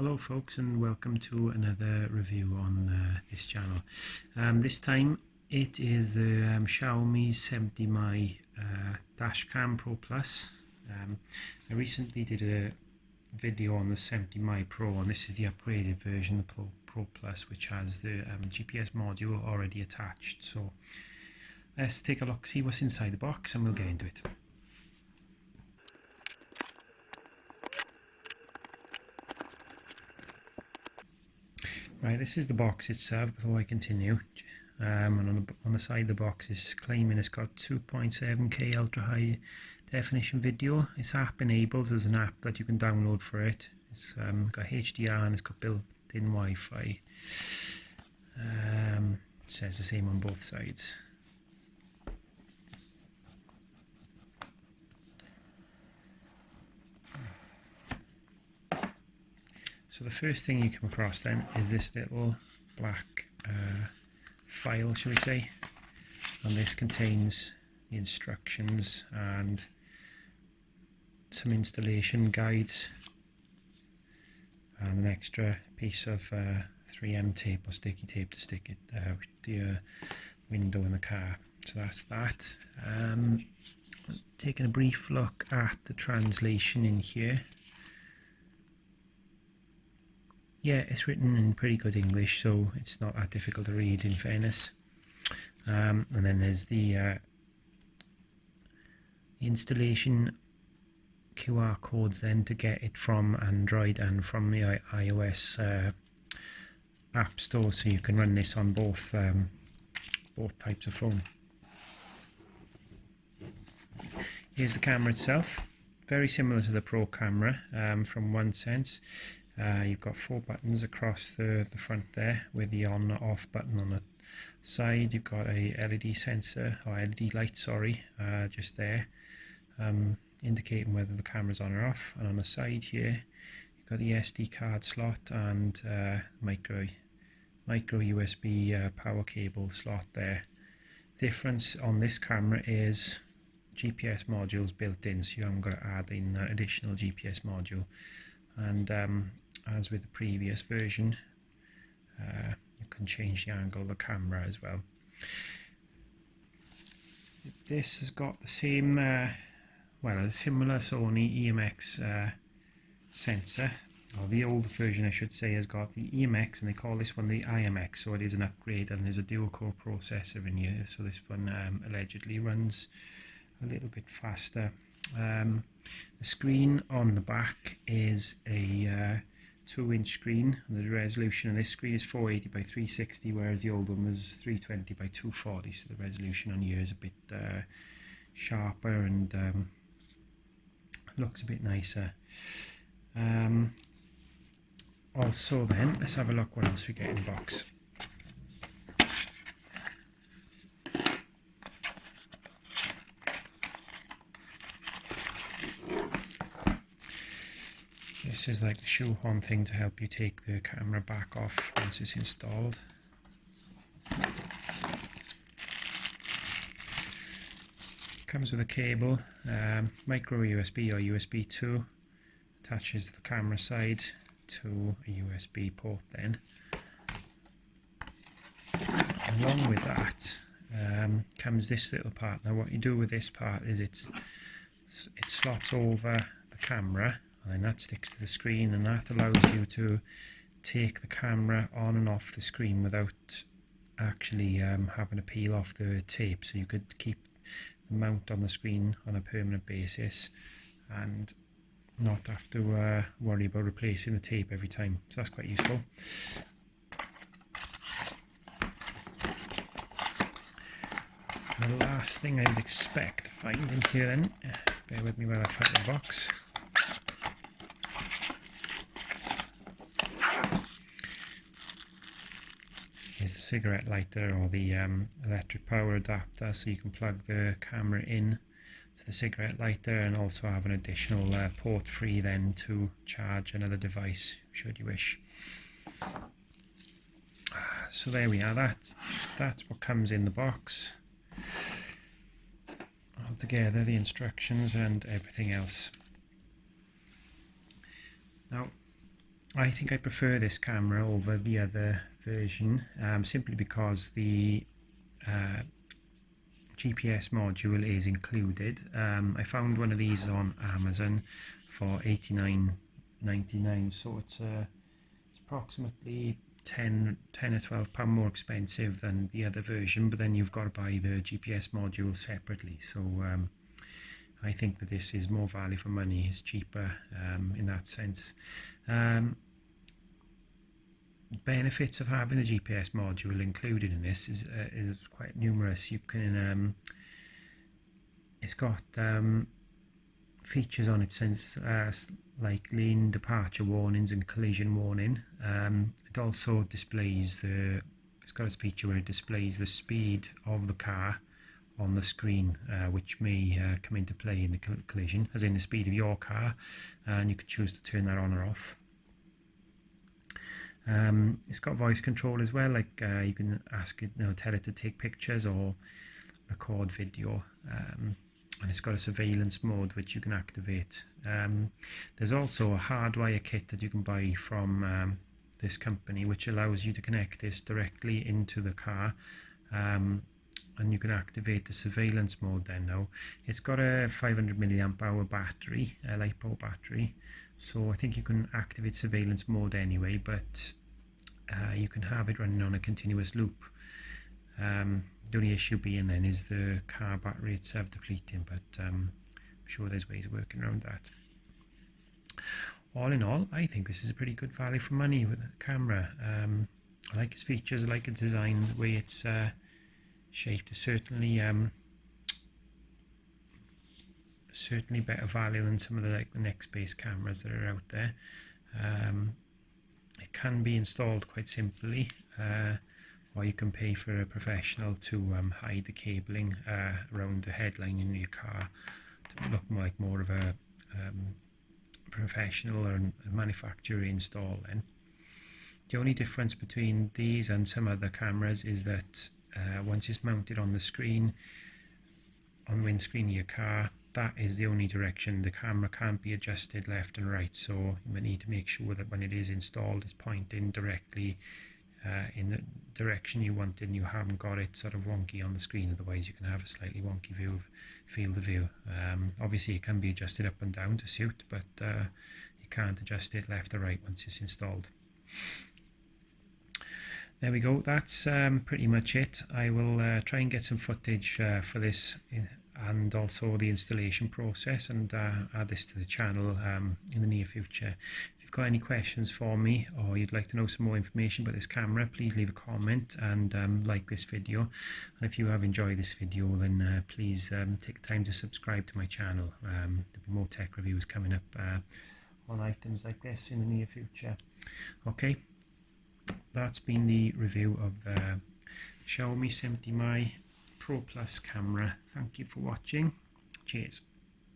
Hello folks, and welcome to another review on this channel. This time it is the Xiaomi 70mai Dashcam Pro Plus. I recently did a video on the 70mai Pro, and this is the upgraded version, the Pro Plus, which has the GPS module already attached. So let's take a look, see what's inside the box, and we'll get into it. Right, this is the box itself before I continue. And on the side of the box is claiming it's got 2.7K ultra high definition video. It's app enabled. There's an app that you can download for it. It's got HDR and it's got built-in Wi-Fi. It says the same on both sides. So the first thing you come across then is this little black file, shall we say, and this contains the instructions and some installation guides and an extra piece of 3M tape or sticky tape to stick it to your window in the car. So that's that. Taking a brief look at the translation in here. Yeah, it's written in pretty good English, so it's not that difficult to read, in fairness. And then there's the installation QR codes then to get it from Android and from the iOS app store, so you can run this on both types of phone. Here's the camera itself, very similar to the Pro camera from one sense. You've got 4 buttons across the front there with the on or off button on the side. You've got a LED sensor, or LED light, sorry, just there, indicating whether the camera's on or off. And on the side here, you've got the SD card slot and micro USB power cable slot there. Difference on this camera is GPS modules built in, so you haven't got to add in that additional GPS module. And as with the previous version, you can change the angle of the camera as well. This has got the same, well, a similar Sony IMX sensor, or the old version I should say has got the IMX, and they call this one the IMX, so it is an upgrade, and there's a dual core processor in here, so this one allegedly runs a little bit faster. The screen on the back is a 2-inch screen, and the resolution on this screen is 480 by 360, whereas the old one was 320 by 240, so the resolution on here is a bit sharper and looks a bit nicer. Also then, let's have a look what else we get in the box. This is like the shoehorn thing to help you take the camera back off once it's installed. Comes with a cable, micro USB or USB 2, attaches the camera side to a USB port then. Along with that comes this little part. Now what you do with this part is it slots over the camera, and then that sticks to the screen, and that allows you to take the camera on and off the screen without actually having to peel off the tape, so you could keep the mount on the screen on a permanent basis and not have to worry about replacing the tape every time, so that's quite useful. And the last thing I'd expect to find in here then, bear with me while I find the box. Is the cigarette lighter, or the electric power adapter, so you can plug the camera in to the cigarette lighter and also have an additional port free then to charge another device should you wish. So there we are, that's what comes in the box. Altogether, the instructions and everything else. Now I think I prefer this camera over the other version, simply because the GPS module is included. I found one of these on Amazon for $89.99, so it's approximately 10 or 12 pound more expensive than the other version, but then you've got to buy the GPS module separately. So I think that this is more value for money, it's cheaper in that sense. Benefits of having the GPS module included in this is quite numerous. You can it's got features on it since like lane departure warnings and collision warning. It also displays it's got a feature where it displays the speed of the car on the screen, which may come into play in the collision, as in the speed of your car, and you can choose to turn that on or off. It's got voice control as well, like you can ask it, tell it to take pictures or record video, and it's got a surveillance mode which you can activate. There's also a hardwire kit that you can buy from this company, which allows you to connect this directly into the car, and you can activate the surveillance mode then. Now it's got a 500 milliamp hour battery, a LiPo battery, so I think you can activate surveillance mode anyway, but you can have it running on a continuous loop. The only issue being then is the car battery itself depleting, but I'm sure there's ways of working around that. All in all, I think this is a pretty good value for money with the camera. I like its features, I like its design, the way it's shaped is certainly better value than some of the next-based cameras that are out there. It can be installed quite simply, or you can pay for a professional to hide the cabling around the headline in your car to look more of a professional or a manufacturer install. Then the only difference between these and some other cameras is that once it's mounted on the screen, on the windscreen of your car, that is the only direction. The camera can't be adjusted left and right, so you need to make sure that when it is installed it's pointing directly in the direction you want it, and you haven't got it sort of wonky on the screen, otherwise you can have a slightly wonky field of view. Obviously it can be adjusted up and down to suit, but you can't adjust it left or right once it's installed. There we go, that's pretty much it. I will try and get some footage for this and also the installation process, and add this to the channel in the near future. If you've got any questions for me, or you'd like to know some more information about this camera, please leave a comment and like this video. And if you have enjoyed this video, then please take the time to subscribe to my channel. There'll be more tech reviews coming up on items like this in the near future. Okay, that's been the review of the Xiaomi 70mai Pro Plus camera. Thank you for watching. Cheers.